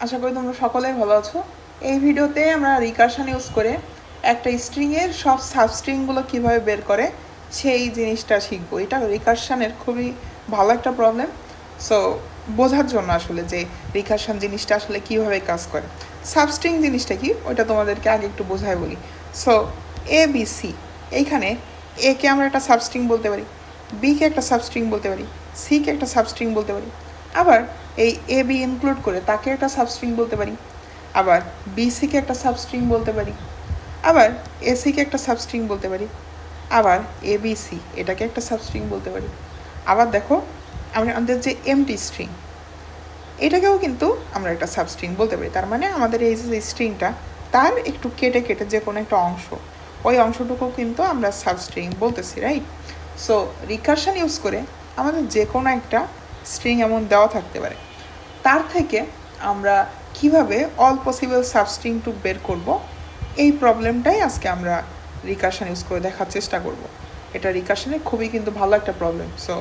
আশা করি তোমরা সকলেই ভালো আছো। এই ভিডিওতে আমরা রিকারশন ইউজ করে একটা স্ট্রিংয়ের সব সাবস্ট্রিংগুলো কিভাবে বের করে সেই জিনিসটা শিখবো। এটা রিকারশনের খুবই ভালো একটা প্রবলেম। সো বোঝার জন্য আসলে যে রিকারশন জিনিসটা আসলে কিভাবে কাজ করে, সাবস্ট্রিং জিনিসটা কি ওইটা তোমাদেরকে আগে একটু বোঝাই বলি। সো এ বি সি, এইখানে এ কে আমরা একটা সাবস্ট্রিং বলতে পারি, বি কে একটা সাবস্ট্রিং বলতে পারি, সি কে একটা সাবস্ট্রিং বলতে পারি, আবার এই এ বি ইনক্লুড করে তাকে একটা সাবস্ট্রিং বলতে পারি, আবার বিসিকে একটা সাবস্ট্রিং বলতে পারি, আবার এসিকে একটা সাবস্ট্রিং বলতে পারি, আবার এবিসি এটাকে একটা সাবস্ট্রিং বলতে পারি। আবার দেখো আমাদের যে এমটি স্ট্রিং এটাকেও কিন্তু আমরা একটা সাবস্ট্রিং বলতে পারি। তার মানে আমাদের এই যে স্ট্রিংটা তার একটু কেটে কেটে যে কোনো একটা অংশ, ওই অংশটুকু কিন্তু আমরা সাবস্ট্রিং বলতেছি, রাইট? সো রিকারশন ইউজ করে আমাদের যে কোনো একটা স্ট্রিং এমন দেওয়া থাকতে পারে, তার থেকে আমরা কিভাবে অল পসিবল সাবস্ট্রিং টু বের করব, এই প্রবলেমটাই আজকে আমরা রিকারশন ইউজ করে দেখার চেষ্টা করব। এটা রিকারশনের খুবই কিন্তু ভালো একটা প্রবলেম। সো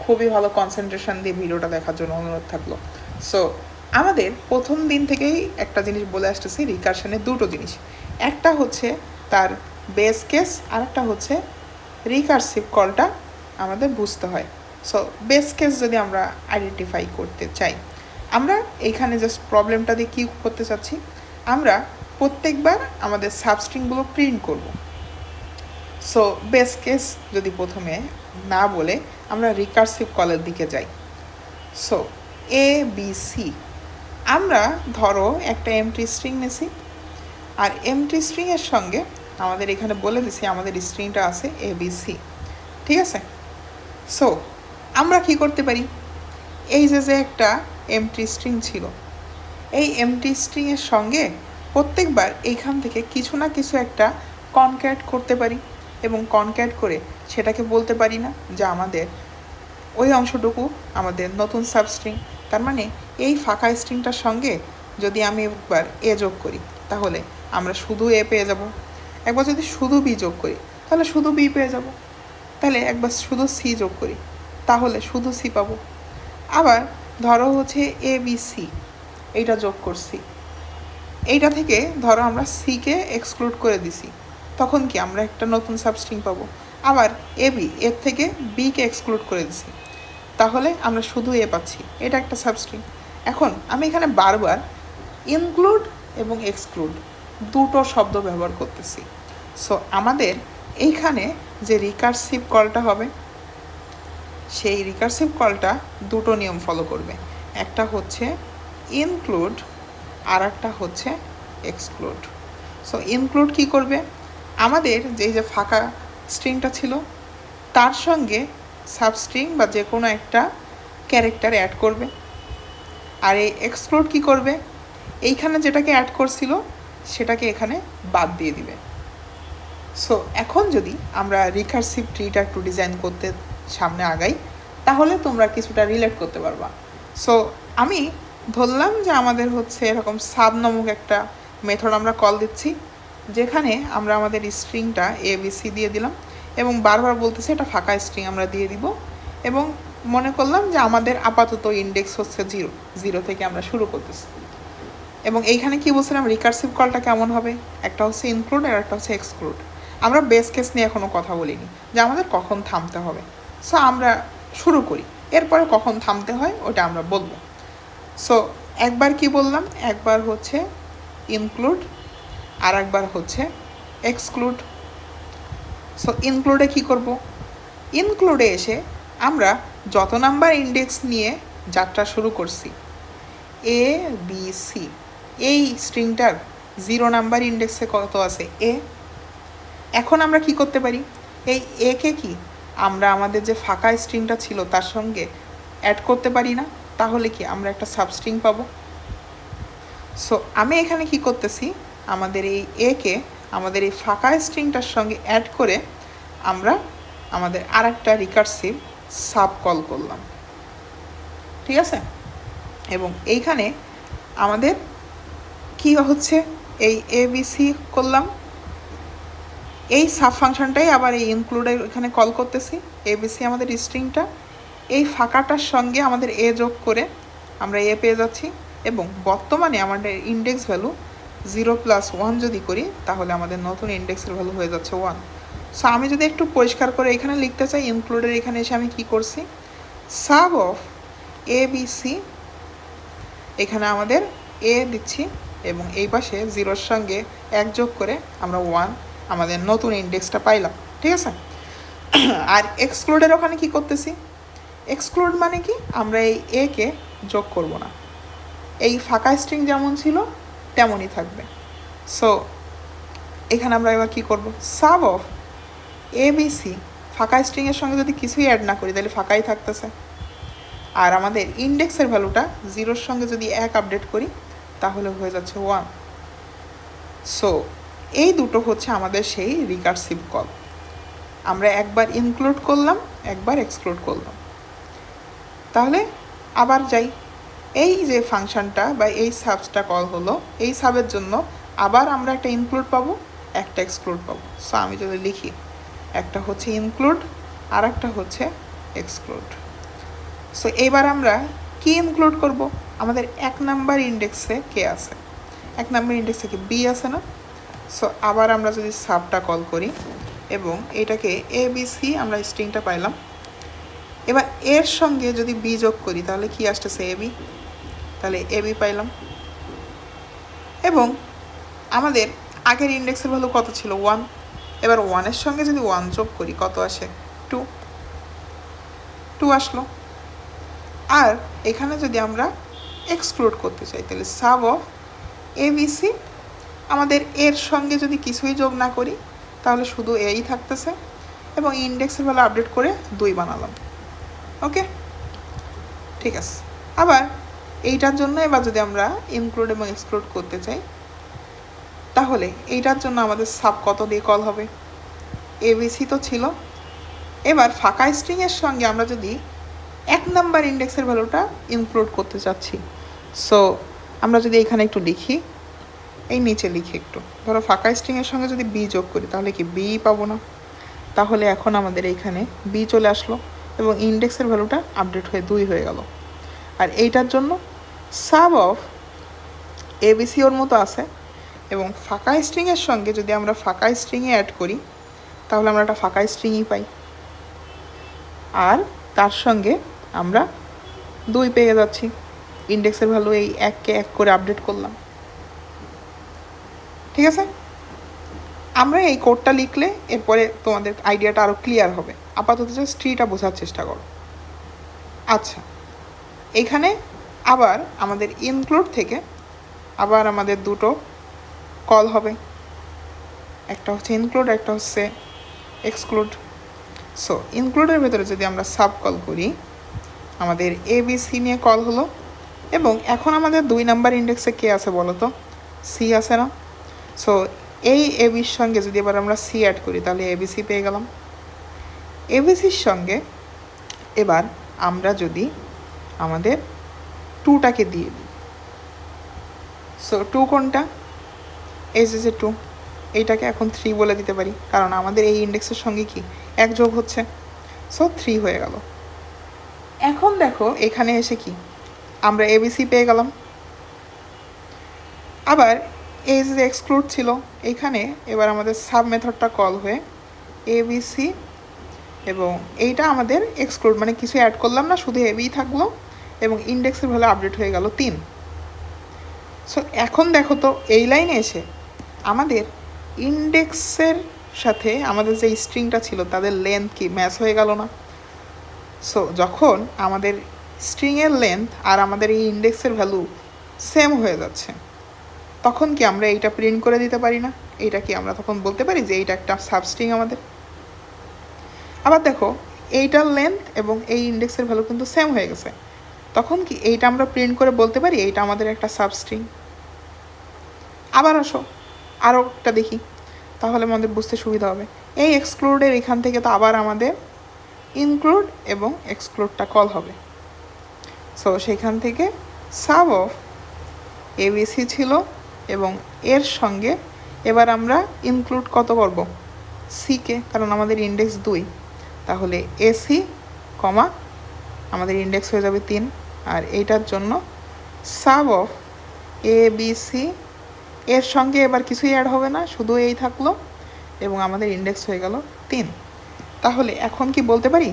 খুবই ভালো কনসেন্ট্রেশন দিয়ে ভিডিওটা দেখার জন্য অনুরোধ থাকলো। সো আমাদের প্রথম দিন থেকেই একটা জিনিস বলে আসতেছি, রিকারশনের দুটো জিনিস, একটা হচ্ছে তার বেস কেস, আর একটা হচ্ছে রিকারসিভ কলটা আমাদের বুঝতে হয়। সো বেস কেস যদি আমরা আইডেন্টিফাই করতে চাই, আমরা এইখানে জাস্ট প্রবলেমটা দিয়ে কী করতে চাচ্ছি, আমরা প্রত্যেকবার আমাদের সাবস্ট্রিংগুলো প্রিন্ট করব। সো বেস কেস যদি প্রথমে না বলে আমরা রিকারসিভ কলের দিকে যাই। সো এ বি সি, আমরা ধরো একটা এমটি স্ট্রিং নিছি, আর এমটি স্ট্রিংয়ের সঙ্গে আমাদের এখানে বলে দিছি আমাদের স্ট্রিংটা আছে এ বি সি, ঠিক আছে? সো আমরা কি করতে পারি, এই যে একটা এমটি স্ট্রিং ছিল, এই এমটি স্ট্রিংয়ের সঙ্গে প্রত্যেকবার এইখান থেকে কিছু না কিছু একটা কনক্যাট করতে পারি, এবং কনক্যাট করে সেটাকে বলতে পারি না যে আমাদের ওই অংশটুকু আমাদের নতুন সাবস্ট্রিং। তার মানে এই ফাঁকা স্ট্রিংটার সঙ্গে যদি আমি একবার এ যোগ করি তাহলে আমরা শুধু এ পেয়ে যাব, একবার যদি শুধু বি যোগ করি তাহলে শুধু বি পেয়ে যাব, তাহলে একবার শুধু সি যোগ করি তাহলে শুধু সি পাবো। আবার ধরো হচ্ছে এ বি সি এইটা যোগ করছি, এইটা থেকে ধরো আমরা সিকে এক্সক্লুড করে দিছি, তখন কি আমরা একটা নতুন সাবস্ট্রিং পাবো। আবার এ বি, এর থেকে বিকে এক্সক্লুড করে দিছি, তাহলে আমরা শুধু এ পাচ্ছি, এটা একটা সাবস্ট্রিং। এখন আমি এখানে বারবার ইনক্লুড এবং এক্সক্লুড দুটো শব্দ ব্যবহার করতেছি। সো আমাদের এইখানে যে রিকারসিভ কলটা হবে, সেই রিকারসিভ কলটা দুটো নিয়ম ফলো করবে, একটা হচ্ছে ইনক্লুড আর একটা হচ্ছে এক্সক্লুড। সো ইনক্লুড কী করবে, আমাদের যে ফাঁকা স্ট্রিংটা ছিল তার সঙ্গে সাবস্ট্রিং বা যে কোনো একটা ক্যারেক্টার অ্যাড করবে। আর এই এক্সক্লুড কী করবে, এইখানে যেটাকে অ্যাড করছিল সেটাকে এখানে বাদ দিয়ে দিবে। সো এখন যদি আমরা রিকারসিভ ট্রিটা একটু ডিজাইন করতে সামনে আগাই, তাহলে তোমরা কিছুটা রিলেট করতে পারবা। সো আমি ধরলাম যে আমাদের হচ্ছে এরকম সাব নামক একটা মেথড আমরা কল দিচ্ছি, যেখানে আমরা আমাদের স্ট্রিংটা এ বি সি দিয়ে দিলাম এবং বারবার বলতেছি এটা ফাঁকা স্ট্রিং আমরা দিয়ে দিব, এবং মনে করলাম যে আমাদের আপাতত ইন্ডেক্স হচ্ছে 0 থেকে আমরা শুরু করতেছি। এবং এইখানে কি বলছিলাম, রিকারসিভ কলটা কেমন হবে, একটা হচ্ছে ইনক্লুড আর একটা হচ্ছে এক্সক্লুড। আমরা বেস কেস নিয়ে এখনও কথা বলিনি যে আমাদের কখন থামতে হবে। সো আমরা শুরু করি, এরপরে কখন থামতে হয় ওটা আমরা বলবো। সো একবার কি বললাম, একবার হচ্ছে ইনক্লুড আর একবার হচ্ছে এক্সক্লুড। সো ইনক্লুডে কী করব, ইনক্লুডে এসে আমরা যত নাম্বার ইন্ডেক্স নিয়ে যাত্রা শুরু করছি এ বি সি, এই স্ট্রিংটার 0 নাম্বার ইন্ডেক্সে কত আছে এ। এখন আমরা কি করতে পারি, এই এ কে কি আমরা আমাদের যে ফাঁকা স্ট্রিংটা ছিল তার সঙ্গে অ্যাড করতে পারি না, তাহলে কি আমরা একটা সাবস্ট্রিং পাবো। সো আমি এখানে কি করতেছি, আমাদের এই এ কে আমাদের এই ফাঁকা স্ট্রিংটার সঙ্গে অ্যাড করে আমরা আমাদের আর একটা রিকারসিভ সাব কল করলাম, ঠিক আছে? এবং এইখানে আমাদের কি হচ্ছে, এই এ বি সি করলাম, এই সাব ফাংশনটাই আবার এই ইনক্লুডে এখানে কল করতেছি, এ বি সি আমাদের স্ট্রিংটা, এই ফাঁকাটার সঙ্গে আমাদের এ যোগ করে আমরা এ পেয়ে যাচ্ছি, এবং বর্তমানে আমাদের ইন্ডেক্স ভ্যালু 0+1 যদি করি তাহলে আমাদের নতুন ইন্ডেক্সের ভ্যালু হয়ে যাচ্ছে 1। সো আমি যদি একটু পরিষ্কার করে এখানে লিখতে চাই, ইনক্লুডের এখানে এসে আমি কি করছি, sub of A B C, এখানে আমাদের এ দিচ্ছি এবং এই পাশে 0-র সঙ্গে 1 যোগ করে আমরা 1 আমাদের নতুন ইন্ডেক্সটা পাইলাম। ঠিক আছে। আর এক্সক্লুডের ওখানে কি করতেছি, এক্সক্লুড মানে কি, আমরা এই এ কে যোগ করব না, এই ফাঁকা স্ট্রিং যেমন ছিল তেমনই থাকবে। সো এখানে আমরা এবার কী করব, sub of A B C, ফাঁকা স্ট্রিংয়ের সঙ্গে যদি কিছুই অ্যাড না করি তাহলে ফাঁকাই থাকতেছে। আর আমাদের ইন্ডেক্সের ভ্যালুটা 0-র সঙ্গে যদি 1 আপডেট করি তাহলে হয়ে যাচ্ছে 1। সো এই দুটো হচ্ছে আমাদের সেই রিকার্সিভ কল। আমরা একবার ইনক্লুড করলাম, একবার এক্সক্লুড করলাম। তাহলে আবার যাই, এই যে ফাংশনটা বা এই সাবসটা কল হলো, এই সাবের জন্য আবার আমরা একটা ইনক্লুড পাবো, একটা এক্সক্লুড পাবো। সো আমি যদি লিখি, একটা হচ্ছে ইনক্লুড আর একটা হচ্ছে এক্সক্লুড। সো এবার আমরা কি ইনক্লুড করব, আমাদের 1 নাম্বার ইন্ডেক্সে কে আছে, 1 নাম্বার ইন্ডেক্সে কি বি আছে না। সো আবার আমরা যদি সাবটা কল করি এবং এটাকে এ বি সি, আমরা স্ট্রিংটা পাইলাম। এবার এর সঙ্গে যদি বি যোগ করি তাহলে কি আসতেছে, এ বি, তাহলে এ বি পাইলাম। এবং আমাদের আগের ইন্ডেক্সের ভ্যালু কত ছিল, 1। এবার 1-এর সঙ্গে যদি 1 যোগ করি কত আসে, 2 আসলো। আর এখানে যদি আমরা এক্সক্লুড করতে চাই তাহলে sub of A B C, আমাদের এর সঙ্গে যদি কিছুই যোগ না করি তাহলে শুধু এই থাকতেছে এবং ইন্ডেক্সের ভ্যালু আপডেট করে 2 বানালাম। ওকে, ঠিক আছে। আবার এইটার জন্য এবার যদি আমরা ইনক্লুড এবং এক্সক্লুড করতে চাই তাহলে এইটার জন্য আমাদের সাব কত দিয়ে কল হবে, এবিসি তো ছিল। এবার ফাঁকা স্ট্রিংয়ের সঙ্গে আমরা যদি 1 নাম্বার ইন্ডেক্সের ভ্যালুটা ইনক্লুড করতে চাচ্ছি, সো আমরা যদি এখানে একটু লিখি, এই নিচে লিখি একটু, ধরো ফাঁকা স্ট্রিংয়ের সঙ্গে যদি বি যোগ করি তাহলে কি বি পাবো না, তাহলে এখন আমাদের এইখানে বি চলে আসলো এবং ইন্ডেক্সের ভ্যালুটা আপডেট হয়ে 2 হয়ে গেল। আর এইটার জন্য সাব অফ এবিসি ওর মতো আছে এবং ফাঁকা স্ট্রিংয়ের সঙ্গে যদি আমরা ফাঁকা স্ট্রিংয়ে অ্যাড করি তাহলে আমরা একটা ফাঁকা স্ট্রিংই পাই। আর তার সঙ্গে আমরা 2 পেয়ে যাচ্ছি, ইন্ডেক্সের ভ্যালু এই 1-কে 1 করে আপডেট করলাম। ঠিক আছে, আমরা এই কোডটা লিখলে এরপরে তোমাদের আইডিয়াটা আরও ক্লিয়ার হবে। আপাতত জাস্ট ট্রিটা বোঝার চেষ্টা করো। আচ্ছা, এখানে আবার আমাদের ইনক্লুড থেকে আবার আমাদের দুটো কল হবে, একটা হচ্ছে ইনক্লুড, একটা হচ্ছে এক্সক্লুড। সো ইনক্লুডের ভেতরে যদি আমরা সাব কল করি, আমাদের এবিসি নিয়ে কল হলো এবং এখন আমাদের 2 নাম্বার ইন্ডেক্সে কে আছে বলো তো, সি আছে না। সো এই এবির সঙ্গে যদি এবার আমরা সি অ্যাড করি তাহলে এবিসি পেয়ে গেলাম। এবিসির সঙ্গে এবার আমরা যদি আমাদের 2টাকে দিয়ে দিই, সো 2 কোনটা, এই যে 2, এইটাকে এখন 3 বলে দিতে পারি কারণ আমাদের এই ইন্ডেক্সের সঙ্গে কি 1 যোগ হচ্ছে। সো 3 হয়ে গেল। এখন দেখো এখানে এসে কি আমরা এবিসি পেয়ে গেলাম। আবার এই যে এক্সক্লুড ছিল এইখানে এবার আমাদের সাব মেথডটা কল হয়ে এবিসি এবং এইটা আমাদের এক্সক্লুড, মানে কিছু অ্যাড করলাম না, শুধু এবি থাকলো এবং ইন্ডেক্সের ভ্যালু আপডেট হয়ে গেল 3। সো এখন দেখো তো এই লাইনে এসে আমাদের ইন্ডেক্সের সাথে আমাদের যে স্ট্রিংটা ছিল তাদের লেন্থ কি ম্যাচ হয়ে গেল না। সো যখন আমাদের স্ট্রিংয়ের লেন্থ আর আমাদের এই ইন্ডেক্সের ভ্যালু সেম হয়ে যাচ্ছে তখন কি আমরা এইটা প্রিন্ট করে দিতে পারি না, এইটা কি আমরা তখন বলতে পারি যে এইটা একটা সাবস্ট্রিং আমাদের। আবার দেখো এইটার লেন্থ এবং এই ইন্ডেক্সের ভ্যালু কিন্তু সেম হয়ে গেছে, তখন কি এইটা আমরা প্রিন্ট করে বলতে পারি এইটা আমাদের একটা সাবস্ট্রিং। আবার আসো আরও একটা দেখি, তাহলে আমাদের বুঝতে সুবিধা হবে। এই এক্সক্লুডের এখান থেকে তো আবার আমাদের ইনক্লুড এবং এক্সক্লুডটা কল হবে। সো সেখান থেকে সাব অফ এবিসি ছিল এবং এর সঙ্গে এবার আমরা ইনক্লুড কত করব, সিকে, কারণ আমাদের ইন্ডেক্স 2, তাহলে এসি কমা আমাদের ইন্ডেক্স হয়ে যাবে 3। আর এইটার জন্য sub of A B C, এর সঙ্গে এবার কিছুই অ্যাড হবে না, শুধু এই থাকলো এবং আমাদের ইন্ডেক্স হয়ে গেল 3। তাহলে এখন কি বলতে পারি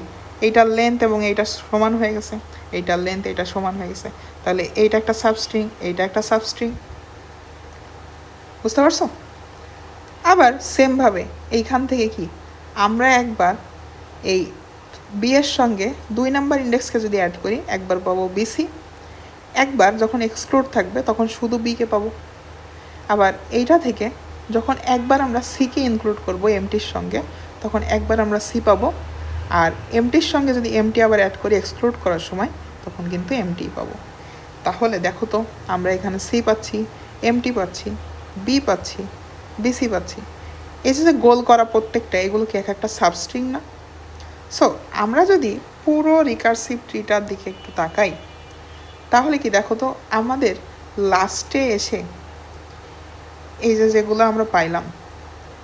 এইটার লেন্থ এবং এইটা সমান হয়ে গেছে, এইটার লেন্থ এইটা সমান হয়ে গেছে, তাহলে এইটা একটা সাবস্ট্রিং, এইটা একটা সাবস্ট্রিং। বুঝতে পারছো? আবার সেমভাবে এইখান থেকে কি আমরা একবার এই বি এর সঙ্গে 2 নাম্বার ইন্ডেক্সকে যদি অ্যাড করি, একবার পাবো বিসি, একবার যখন এক্সক্লুড থাকবে তখন শুধু বিকে পাবো। আবার এইটা থেকে যখন একবার আমরা সিকে ইনক্লুড করব এমটির সঙ্গে, তখন একবার আমরা সি পাবো, আর এমটির সঙ্গে যদি এমটি আবার অ্যাড করি এক্সক্লুড করার সময়, তখন কিন্তু এমটি পাবো। তাহলে দেখো তো আমরা এখানে সি পাচ্ছি, এমটি পাচ্ছি, বি পাচ্ছি, বিসি পাচ্ছি। এই যে গোল করা প্রত্যেকটা, এগুলো কি এক একটা সাবস্ট্রিং না? সো আমরা যদি পুরো রিকার্সিভ ট্রিটার দিকে একটু তাকাই, তাহলে কি দেখো তো আমাদের লাস্টে এসে এই যে যেগুলো আমরা পাইলাম,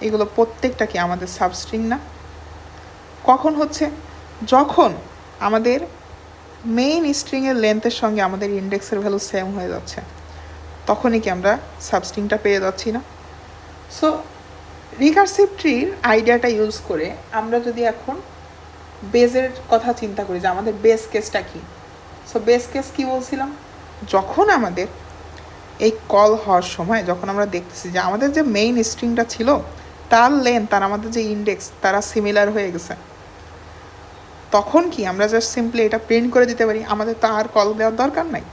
এগুলো প্রত্যেকটা কি আমাদের সাবস্ট্রিং না? কখন হচ্ছে? যখন আমাদের মেইন স্ট্রিংয়ের লেন্থের সঙ্গে আমাদের ইন্ডেক্সের ভ্যালু সেম হয়ে যাচ্ছে, তখনই কি আমরা সাবস্ট্রিংটা পেয়ে যাচ্ছি না? সো রিকার্সিভ ট্রির আইডিয়াটা ইউজ করে আমরা যদি এখন বেজের কথা চিন্তা করি যে আমাদের বেস কেসটা কি। সো বেস কেস কি বলছিলাম, যখন আমাদের এই কল হওয়ার সময় যখন আমরা দেখতেছি যে আমাদের যে মেইন স্ট্রিংটা ছিল তার লেন্থ আর আমাদের যে ইন্ডেক্স তারা সিমিলার হয়ে গেছে, তখন কি আমরা জাস্ট সিম্পলি এটা প্রিন্ট করে দিতে পারি, আমাদের তো আর কল দেওয়ার দরকার নাই।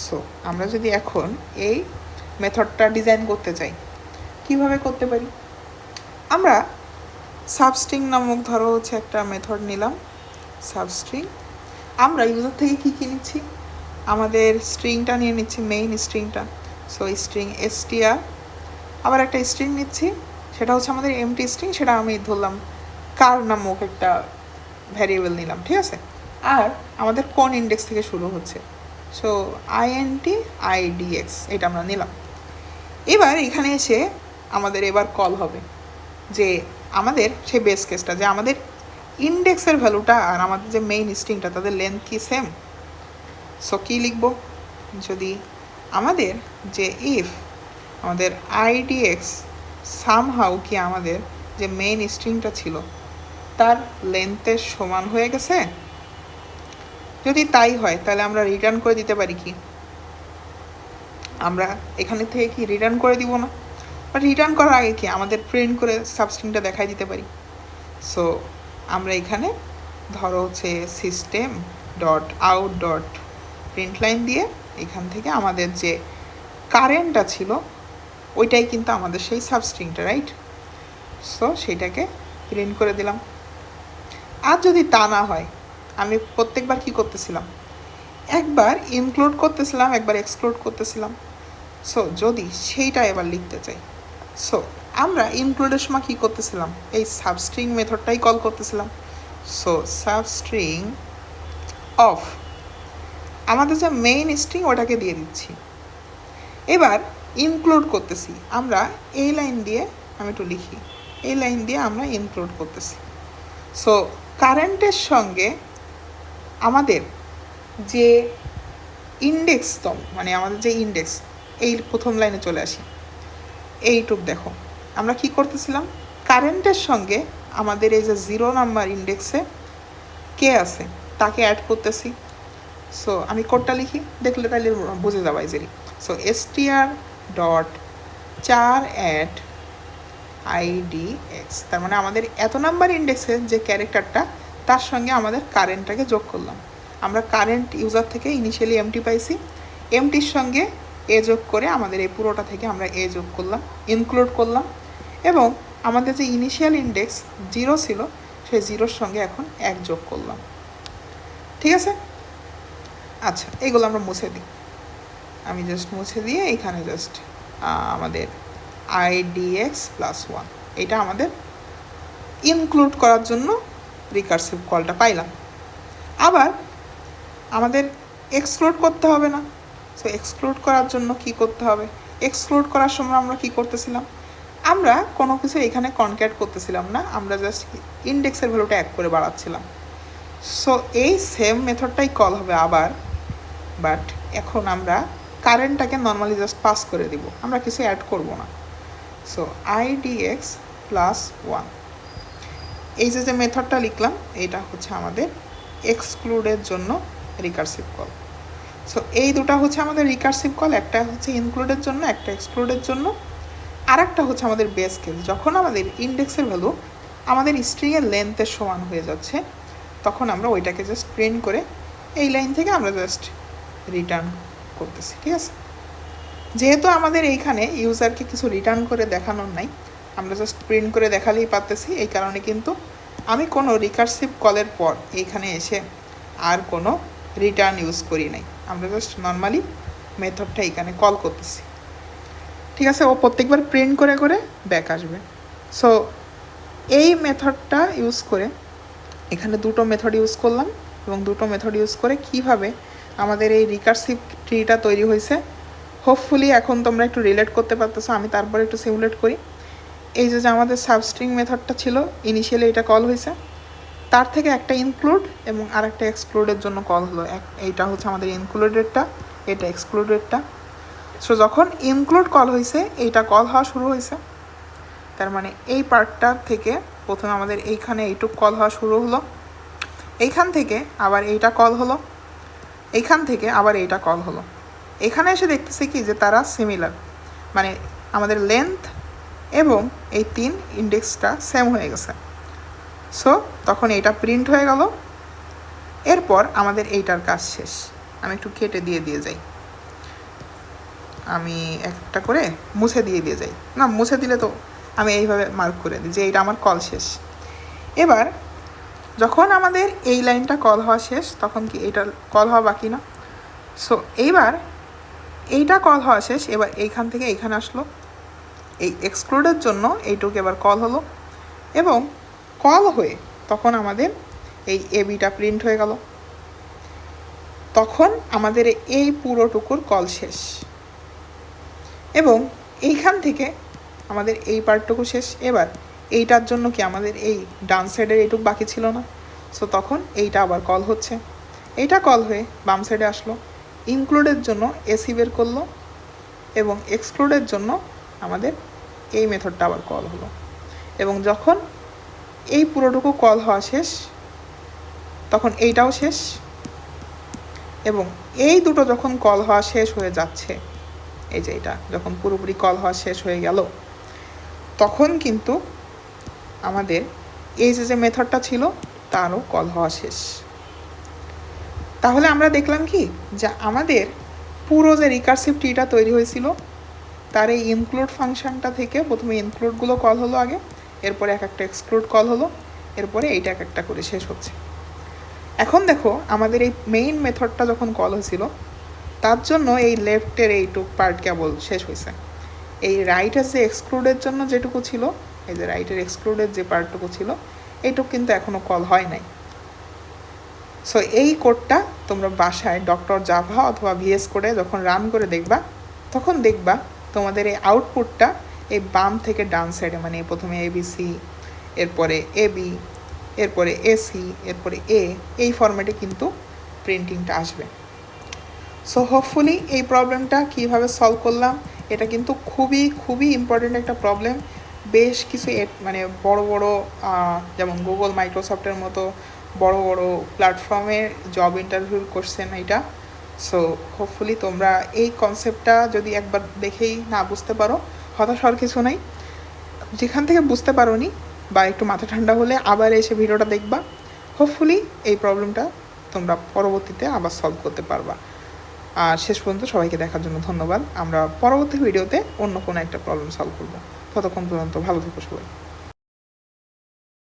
সো আমরা যদি এখন এই মেথডটা ডিজাইন করতে চাই, কিভাবে করতে পারি? আমরা সাবস্ট্রিং নামক ধরো হচ্ছে একটা মেথড নিলাম, সাবস্ট্রিং। আমরা ইউজার থেকে কী কী নিচ্ছি, আমাদের স্ট্রিংটা নিয়ে নিচ্ছি, মেইন স্ট্রিংটা। সো স্ট্রিং str, আবার একটা স্ট্রিং নিচ্ছি, সেটা হচ্ছে আমাদের এমটি স্ট্রিং, সেটা আমি ধরলাম কার নামক একটা ভ্যারিয়েবল নিলাম, ঠিক আছে। আর আমাদের কোন ইন্ডেক্স থেকে শুরু হচ্ছে, সো int idx, এটা আমরা নিলাম। এবার এখানে এসে আমাদের এবার কল হবে যে আমাদের সেই বেস কেসটা, যে আমাদের ইন্ডেক্সের ভ্যালুটা আর আমাদের যে মেইন স্ট্রিংটা তাদের লেন্থ কি সেম। সো কী লিখব, যদি আমাদের যে ইফ আমাদের আইডিএক্স সামহাউ কি আমাদের যে মেইন স্ট্রিংটা ছিল তার লেন্থের সমান হয়ে গেছে, যদি তাই হয় তাহলে আমরা রিটার্ন করে দিতে পারি কি, আমরা এখানে থেকে কি রিটার্ন করে দিব না, বাট রিটার্ন করার আগে কি আমাদের প্রিন্ট করে সাবস্ট্রিংটা দেখাই দিতে পারি। সো আমরা এখানে ধরো হচ্ছে system dot out dot print line দিয়ে এখান থেকে আমাদের যে কারেন্টটা ছিল ওইটাই কিন্তু আমাদের সেই সাবস্ট্রিংটা, রাইট। সো সেটাকে প্রিন্ট করে দিলাম। আর যদি তা না হয়, আমি প্রত্যেকবার কি করতেছিলাম, একবার ইনক্লুড করতেছিলাম, একবার এক্সক্লুড করতেছিলাম। সো যদি সেইটা এবার লিখতে চাই, সো আমরা ইনক্লুডের সময় কী করতেছিলাম, এই সাবস্ট্রিং মেথডটাই কল করতেছিলাম। সো সাবস্ট্রিং অফ আমাদের যে মেইন স্ট্রিং ওটাকে দিয়ে দিচ্ছি। এবার ইনক্লুড করতেছি আমরা এই লাইন দিয়ে, আমি একটু লিখি, এই লাইন দিয়ে আমরা ইনক্লুড করতেছি। সো কারেন্টের সঙ্গে আমাদের যে ইন্ডেক্সতম, মানে আমাদের যে ইন্ডেক্স, এই প্রথম লাইনে চলে আসি, এইটুক দেখো আমরা কি করতেছিলাম, কারেন্টের সঙ্গে আমাদের এই যে 0 নাম্বার ইন্ডেক্সে কে আছে তাকে অ্যাড করতেছি। সো আমি কোডটা লিখি, দেখলে তাহলে বুঝে যাবো easily. So str dot 4 at idx, তার মানে আমাদের এত নাম্বার ইন্ডেক্সের যে ক্যারেক্টারটা তার সঙ্গে আমাদের কারেন্টটাকে যোগ করলাম। আমরা কারেন্ট ইউজার থেকে ইনিশিয়ালি এমটি পাইছি, এমটির সঙ্গে এ যোগ করে আমাদের এই পুরোটা থেকে আমরা এ যোগ করলাম, ইনক্লুড করলাম, এবং আমাদের যে ইনিশিয়াল ইন্ডেক্স 0 ছিল সেই 0-র সঙ্গে এখন 1 যোগ করলাম, ঠিক আছে। আচ্ছা, এইগুলো আমরা মুছে দিই, আমি জাস্ট মুছে দিয়ে এখানে জাস্ট আমাদের idx প্লাস 1 এটা আমাদের ইনক্লুড করার জন্য রিকার্সিভ কলটা পাইলাম। আবার আমাদের এক্সক্লুড করতে হবে না। সো এক্সক্লুড করার জন্য কি করতে হবে, এক্সক্লুড করার সময় আমরা কি করতেছিলাম, আমরা কোনো কিছু এখানে কনক্যাট করতেছিলাম না, আমরা জাস্ট ইন্ডেক্সের ভ্যালুটা 1 করে বাড়াচ্ছিলাম। সো এই সেম মেথডটাই কল হবে আবার, বাট এখন আমরা কারেন্টটাকে নর্মালি জাস্ট পাস করে দিব, আমরা কিছু অ্যাড করব না। So I D x plus 1, এই যে মেথডটা লিখলাম এটা হচ্ছে আমাদের এক্সক্লুডের জন্য রিকারসিভ কল। সো এই দুটো হচ্ছে আমাদের রিকারসিভ কল, একটা হচ্ছে ইনক্লুডের জন্য, একটা এক্সক্লুডের জন্য। আর একটা হচ্ছে আমাদের বেস কেস, যখন আমাদের ইন্ডেক্সের ভ্যালু আমাদের স্ট্রিংয়ের লেন্থের সমান হয়ে যাচ্ছে তখন আমরা ওইটাকে জাস্ট প্রিন্ট করে এই লাইন থেকে আমরা জাস্ট রিটার্ন করতেছি। ঠিক আছে, যেহেতু আমাদের এইখানে ইউজারকে কিছু রিটার্ন করে দেখানোর নাই, আমরা জাস্ট প্রিন্ট করে দেখালেই পারতেছি, এই কারণে কিন্তু আমি কোনো রিকারসিভ কলের পর এইখানে এসে আর কোনো রিটার্ন ইউজ করি নাই, আমরা জাস্ট নর্মালি মেথডটা এইখানে কল করতেছি। ঠিক আছে, ও প্রত্যেকবার প্রিন্ট করে করে ব্যাক আসবে। সো এই মেথডটা ইউজ করে এখানে দুটো মেথড ইউজ করলাম, এবং দুটো মেথড ইউজ করে কিভাবে আমাদের এই রিকারসিভ ট্রিটা তৈরি হয়েছে হোপফুলি এখন তোমরা একটু রিলেট করতে পারতেছো। আমি তারপরে একটু সিমুলেট করি। এই যে আমাদের সাবস্ট্রিং মেথডটা ছিল, ইনিশিয়ালি এটা কল হয়েছে, তার থেকে একটা ইনক্লুড এবং আর একটা এক্সক্লুডের জন্য কল হলো। এইটা হচ্ছে আমাদের ইনক্লুডেডটা, এটা এক্সক্লুডেডটা। সো যখন ইনক্লুড কল হয়েছে এইটা কল হওয়া শুরু হয়েছে, তার মানে এই পার্টটা থেকে প্রথমে আমাদের এইখানে এইটুক কল হওয়া শুরু হলো, এইখান থেকে আবার এইটা কল হলো, এইখান থেকে আবার এইটা কল হলো। এখানে এসে দেখতেছি কি যে তারা সিমিলার, মানে আমাদের লেন্থ এবং এই 3 ইন্ডেক্সটা সেম হয়ে গেছে। সো তখন এইটা প্রিন্ট হয়ে গেল। এরপর আমাদের এইটার কাজ শেষ। আমি একটু কেটে দিয়ে যাই, আমি একটা করে মুছে দিয়ে যাই, না মুছে দিলে তো আমি এইভাবে মার্ক করে দিই যে এইটা আমার কল শেষ। এবার যখন আমাদের এই লাইনটা কল হওয়া শেষ তখন কি এইটা কল হওয়া বাকি না? সো এইবার এইটা কল হওয়া শেষ, এবার এইখান থেকে এইখানে আসলো, এই এক্সক্লুডের জন্য এইটুকু এবার কল হলো, এবং কল হয়ে তখন আমাদের এই এবিটা প্রিন্ট হয়ে গেল। তখন আমাদের এই পুরোটুকুর কল শেষ, এবং এইখান থেকে আমাদের এই পার্টটুকু শেষ। এবার এইটার জন্য কি আমাদের এই ডান সাইডের এইটুকু বাকি ছিল না? সো তখন এইটা আবার কল হচ্ছে, এইটা কল হয়ে বাম সাইডে আসলো, ইনক্লুডের জন্য এসি বের করলো, এবং এক্সক্লুডের জন্য আমাদের এই মেথডটা আবার কল হলো। এবং যখন এই পুরোটুকু কল হওয়া শেষ তখন এইটাও শেষ, এবং এই দুটো যখন কল হওয়া শেষ হয়ে যাচ্ছে, এই যে এটা যখন পুরোপুরি কল হওয়া শেষ হয়ে গেল তখন কিন্তু আমাদের এই যে মেথডটা ছিল তারও কল হওয়া শেষ। তাহলে আমরা দেখলাম কি যে আমাদের পুরো যে রিকারসিভ ট্রিটা তৈরি হয়েছিল তার এই ইনক্লুড ফাংশনটা থেকে প্রথমে ইনক্লুডগুলো কল হলো আগে, এরপরে এক একটা এক্সক্লুড কল হলো, এরপরে এইটা এক একটা করে শেষ হচ্ছে। এখন দেখো আমাদের এই মেইন মেথডটা যখন কল হয়েছিল তার জন্য এই লেফটের এইটুক পার্ট কেবল শেষ হয়েছে, এই রাইটের যে এক্সক্লুডের জন্য যেটুকু ছিল, এই যে রাইটের এক্সক্লুডের যে পার্টটুকু ছিল এইটুকু কিন্তু এখনও কল হয় নাই। সো এই কোডটা তোমরা বাসায় ডক্টর জাভা অথবা ভিএস কোডে যখন রান করে দেখবা তখন দেখবা তোমাদের এই আউটপুটটা এই বাম থেকে ডান সাইডে, মানে প্রথমে এবিসি, এরপরে এবি, এরপরে এসি, এরপরে এ, এই ফরম্যাটে কিন্তু প্রিন্টিংটা আসবে। সো হোপফুলি এই প্রবলেমটা কীভাবে সলভ করলাম, এটা কিন্তু খুবই খুবই ইম্পর্টেন্ট একটা প্রবলেম। বেশ কিছু মানে বড় বড় যেমন গুগল, মাইক্রোসফটের মতো বড় বড় প্ল্যাটফর্মে জব ইন্টারভিউ করছেন এটা। সো হোপফুলি তোমরা এই কনসেপ্টটা যদি একবার দেখেই না বুঝতে পারো, হতাশ হওয়ার কিছু নাই। যেখান থেকে বুঝতে পারো নি বা একটু মাথা ঠান্ডা হলে আবার এসে ভিডিওটা দেখবা, হোপফুলি এই প্রবলেমটা তোমরা পরবর্তীতে আবার সলভ করতে পারবা। আর শেষ পর্যন্ত সবাইকে দেখার জন্য ধন্যবাদ। আমরা পরবর্তী ভিডিওতে অন্য কোনো একটা প্রবলেম সলভ করবো। ততক্ষণ পর্যন্ত ভালো থেকো সবাই।